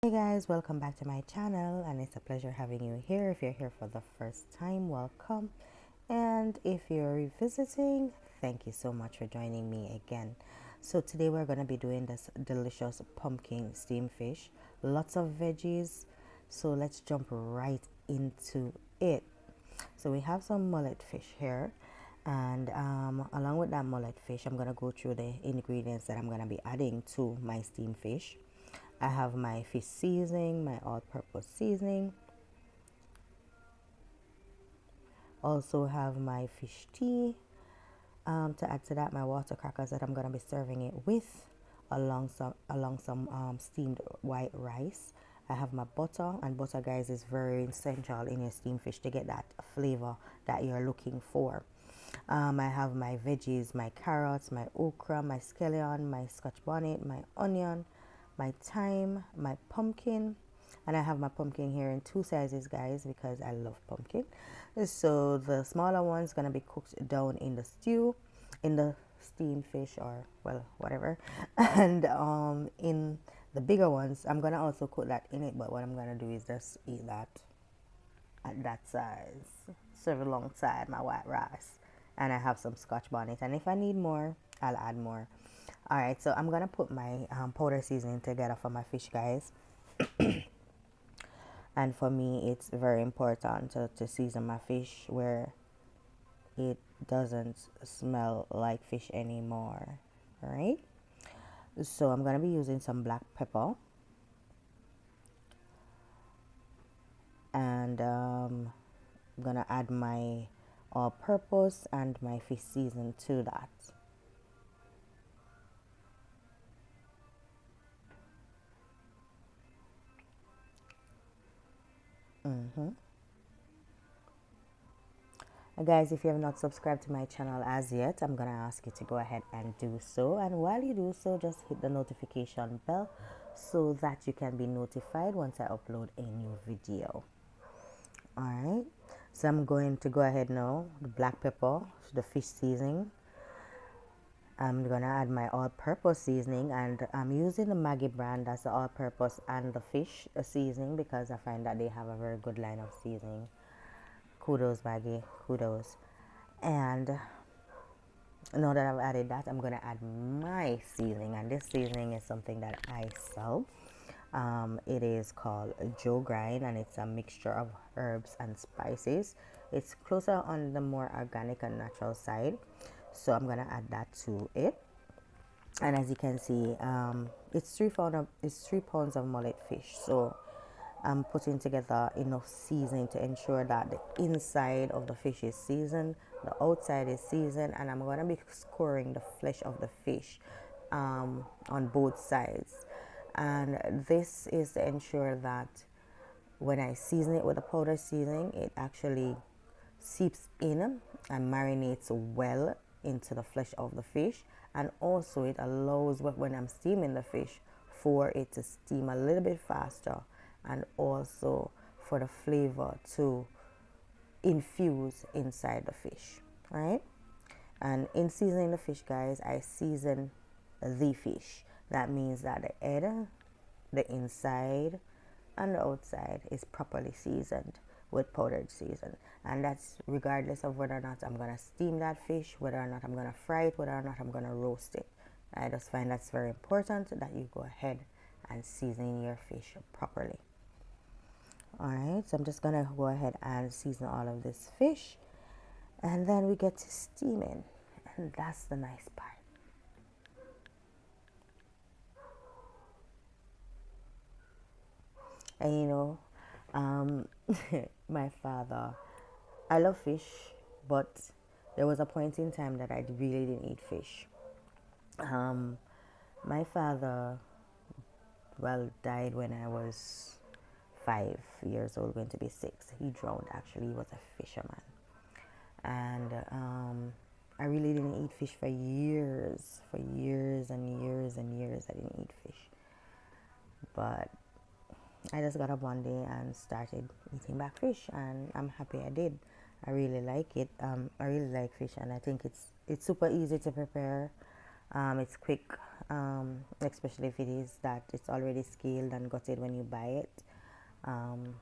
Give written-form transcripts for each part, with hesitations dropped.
Hey guys, welcome back to my channel, and it's a pleasure having you here. If you're here for the first time, welcome, and if you're revisiting, thank you so much for joining me again. So today we're going to be doing this delicious pumpkin steamed fish, lots of veggies, so let's jump right into it. So we have some mullet fish here, and along with that mullet fish, I'm going to go through the ingredients that I'm going to be adding to my steamed fish. I have my fish seasoning, my all-purpose seasoning. Also have my fish tea. To add to that, my water crackers that I'm gonna be serving it with, along some steamed white rice. I have my butter, and butter, guys, is very essential in your steamed fish to get that flavor that you're looking for. I have my veggies, my carrots, my okra, my scallion, my scotch bonnet, my onion, my thyme, my pumpkin, and I have my pumpkin here in two sizes, guys, because I love pumpkin. So the smaller one's gonna be cooked down in the stew, in the steamed fish, or well, whatever, and in the bigger ones I'm gonna also cook that in it, but what I'm gonna do is just eat that at that size, serve it alongside my white rice, and I have some scotch bonnet, and if I need more I'll add more. All right, so I'm gonna put my powder seasoning together for my fish, guys. And for me, it's very important to season my fish where it doesn't smell like fish anymore. All right, so I'm gonna be using some black pepper, and I'm gonna add my all-purpose and my fish season to that. Guys, if you have not subscribed to my channel as yet, I'm gonna ask you to go ahead and do so, and while you do so, just hit the notification bell so that you can be notified once I upload a new video. All right, so I'm going to go ahead now, the black pepper, the fish seasoning. I'm gonna add my all-purpose seasoning, and I'm using the Maggi brand. That's the all-purpose and the fish seasoning, because I find that they have a very good line of seasoning. Kudos, Maggi, kudos. And now that I've added that, I'm gonna add my seasoning, and this seasoning is something that I sell. It is called Joe Grind, and it's a mixture of herbs and spices. It's closer on the more organic and natural side, so I'm gonna add that to it. And as you can see, it's 3 pounds of mullet fish, so I'm putting together enough seasoning to ensure that the inside of the fish is seasoned, the outside is seasoned, and I'm going to be scoring the flesh of the fish on both sides. And this is to ensure that when I season it with the powder seasoning, it actually seeps in and marinates well into the flesh of the fish, and also it allows, when I'm steaming the fish, for it to steam a little bit faster, and also for the flavor to infuse inside the fish. Right? And in seasoning the fish, guys, I season the fish. That means that the head, the inside, and the outside is properly seasoned with powdered season, and that's regardless of whether or not I'm gonna steam that fish, whether or not I'm gonna fry it, whether or not I'm gonna roast it. I just find that's very important that you go ahead and season your fish properly. All right, so I'm just gonna go ahead and season all of this fish, and then we get to steaming, and that's the nice part. And you know, my father, I love fish, but there was a point in time that I really didn't eat fish. My father, well, died when I was 5 years old, going to be 6. He drowned, actually. He was a fisherman. And I really didn't eat fish for years. For years and years and years, I didn't eat fish. But I just got up one day and started eating back fish, and I'm happy I did. I really like it. I really like fish, and I think it's super easy to prepare. It's quick, especially if it is that it's already scaled and gutted when you buy it. um,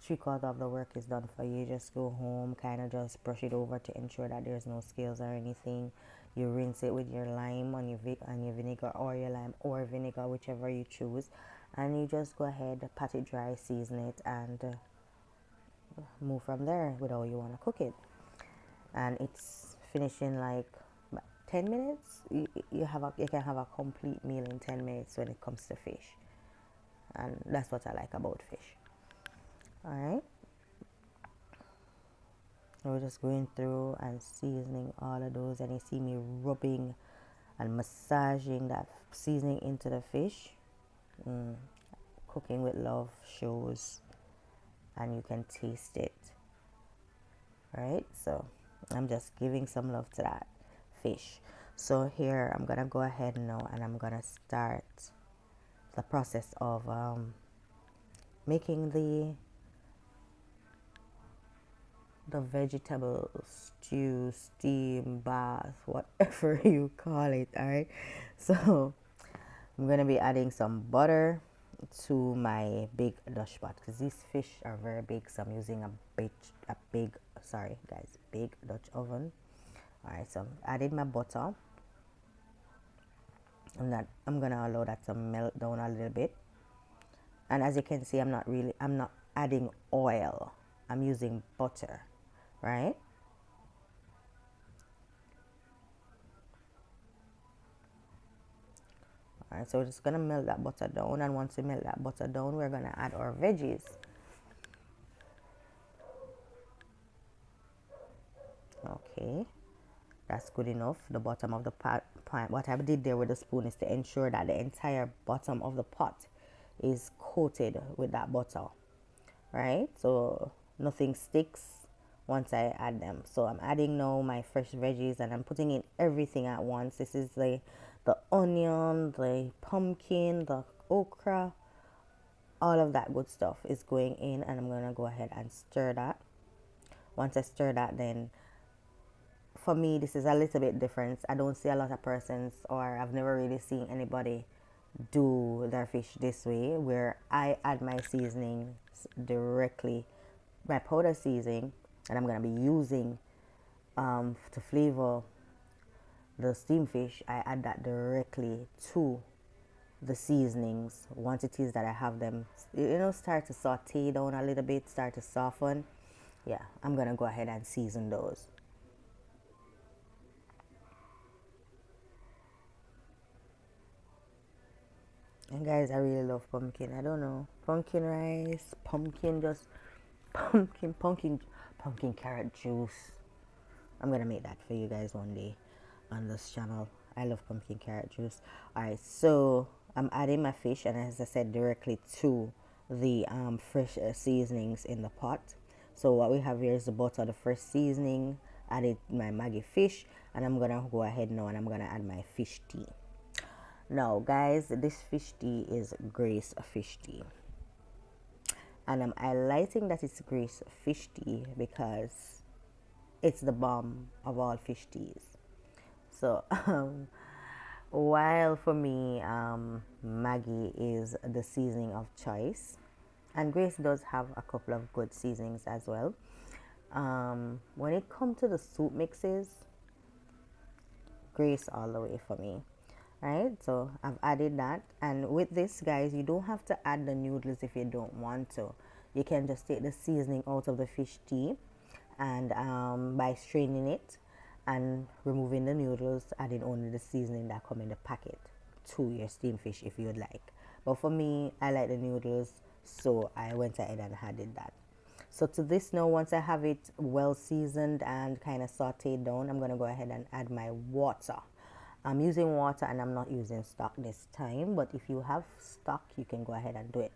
3/4 of the work is done for you. Just go home, kind of just brush it over to ensure that there's no scales or anything. You rinse it with your lime on your vinegar, or your lime or vinegar, whichever you choose, and you just go ahead, pat it dry, season it, and move from there with how you want to cook it. And it's finishing like 10 minutes. You can have a complete meal in 10 minutes when it comes to fish, and that's what I like about fish. All right. We're just going through and seasoning all of those, and you see me rubbing and massaging that seasoning into the fish. Cooking with love shows, and you can taste it, right? So I'm just giving some love to that fish. So here I'm gonna go ahead now, and I'm gonna start the process of making the vegetable stew, steam, bath, whatever you call it. All right. So I'm gonna be adding some butter to my big Dutch pot, because these fish are very big. So I'm using big Dutch oven. All right. So I added my butter, and that I'm gonna allow that to melt down a little bit. And as you can see, I'm not adding oil. I'm using butter, right? Alright, so we're just gonna melt that butter down, and once we melt that butter down, we're gonna add our veggies. Okay, that's good enough. The bottom of the pot, what I did there with the spoon is to ensure that the entire bottom of the pot is coated with that butter, right? So nothing sticks once I add them. So I'm adding now my fresh veggies, and I'm putting in everything at once. This is the onion, the pumpkin, the okra, all of that good stuff is going in, and I'm gonna go ahead and stir that. Once I stir that, then for me this is a little bit different. I don't see a lot of persons, or I've never really seen anybody do their fish this way, where I add my seasoning directly, my powder seasoning, and I'm gonna be using to flavor the steamed fish. I add that directly to the seasonings once it is that I have them, start to saute down a little bit, start to soften. Yeah, I'm gonna go ahead and season those. And guys, I really love pumpkin. I don't know, pumpkin rice, pumpkin carrot juice. I'm gonna make that for you guys one day on this channel. I love pumpkin carrot juice. All right, so I'm adding my fish, and as I said, directly to the fresh seasonings in the pot. So what we have here is the butter, the fresh seasoning, added my Maggi fish, and I'm gonna go ahead now and I'm gonna add my fish tea. Now guys, this fish tea is Grace fish tea, and I'm highlighting that it's Grace fish tea because it's the bomb of all fish teas. So while for me, Maggi is the seasoning of choice, and Grace does have a couple of good seasonings as well. When it comes to the soup mixes, Grace all the way for me. Right, so I've added that, and with this guys, you don't have to add the noodles if you don't want to. You can just take the seasoning out of the fish tea, and by straining it and removing the noodles, adding only the seasoning that come in the packet to your steamed fish if you'd like. But for me, I like the noodles, so I went ahead and added that. So to this now, once I have it well seasoned and kind of sauteed down, I'm going to go ahead and add my water. I'm using water, and I'm not using stock this time, but if you have stock, you can go ahead and do it.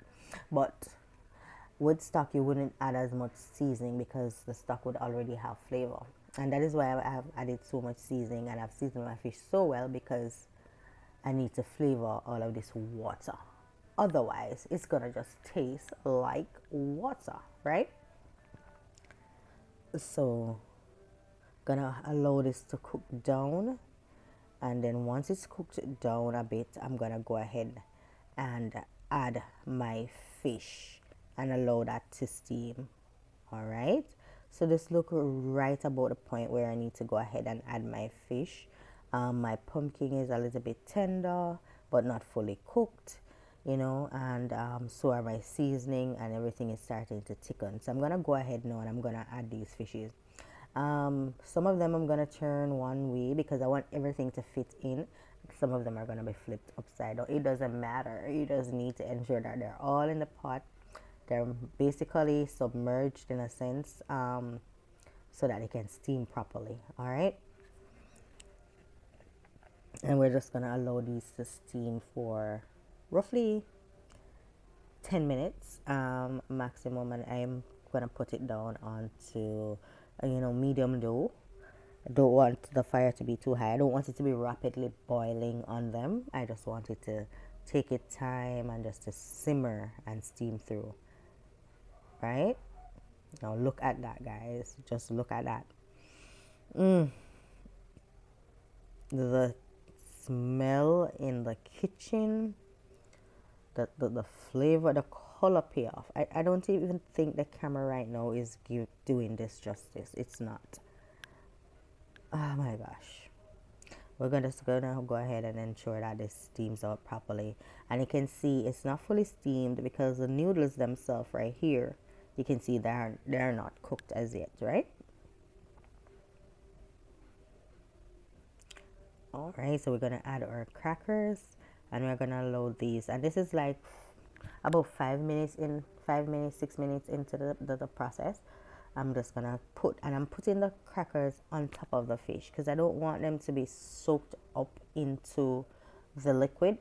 But with stock, you wouldn't add as much seasoning because the stock would already have flavor. And that is why I have added so much seasoning, and I've seasoned my fish so well, because I need to flavor all of this water. Otherwise, it's gonna just taste like water, right? So, gonna allow this to cook down, And then once it's cooked down a bit, I'm gonna go ahead and add my fish and allow that to steam. All right, so this look right about the point where I need to go ahead and add my fish. My pumpkin is a little bit tender but not fully cooked, you know, and so are my seasoning, and everything is starting to thicken. So I'm gonna go ahead now and I'm gonna add these fishes. Some of them I'm gonna turn one way because I want everything to fit in. Some of them are gonna be flipped upside down. It doesn't matter. You just need to ensure that they're all in the pot. They're basically submerged in a sense, so that they can steam properly. All right, and we're just gonna allow these to steam for roughly 10 minutes maximum, and I'm gonna put it down onto medium dough. I don't want the fire to be too high. I don't want it to be rapidly boiling on them. I just want it to take its time and just to simmer and steam through. Right? Now look at that, guys. Just look at that. The smell in the kitchen, the flavor, the color payoff. I don't even think the camera right now is doing this justice. It's not. Oh my gosh. We're just gonna go ahead and ensure that this steams out properly. And you can see it's not fully steamed because the noodles themselves right here, you can see they're not cooked as yet, right? All right, so we're gonna add our crackers and we're gonna load these. And this is like about 5 minutes, 6 minutes into the process. I'm just gonna I'm putting the crackers on top of the fish because I don't want them to be soaked up into the liquid,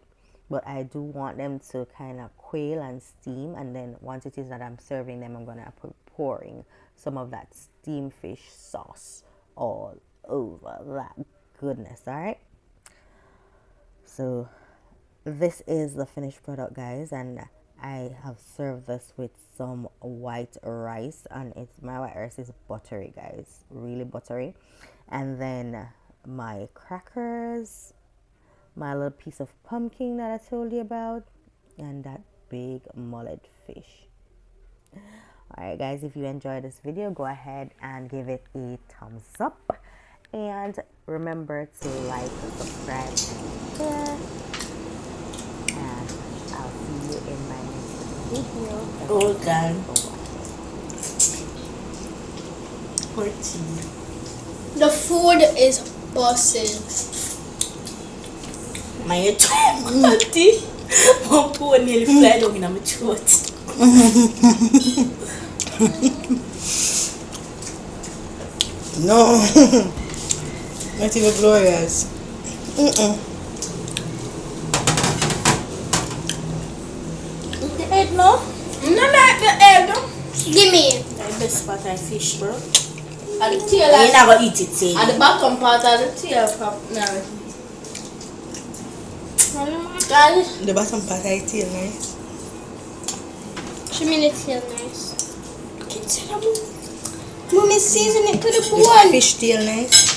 but I do want them to kind of quail and steam. And then once it is that I'm serving them, I'm gonna be pouring some of that steamed fish sauce all over that goodness. All right, so this is the finished product, guys, and I have served this with some white rice, and my white rice is buttery, guys, really buttery. And then my crackers, my little piece of pumpkin that I told you about, and that big mullet fish. Alright guys, if you enjoyed this video, go ahead and give it a thumbs up, and remember to like, subscribe, and share. And I'll see you in my next video. All done. 14. The food is busting. My tomato. My poor nearly fly down in my throat. No. Not even glorious. The egg, no? No, not the egg. Give me. The best part of fish, bro. And the tail. You're not gonna eat it, say. And the bottom part of the tail. No. Guys, The bottom part I tail nice. she made the tail nice. Mommy season it to the bone. Fish tail nice.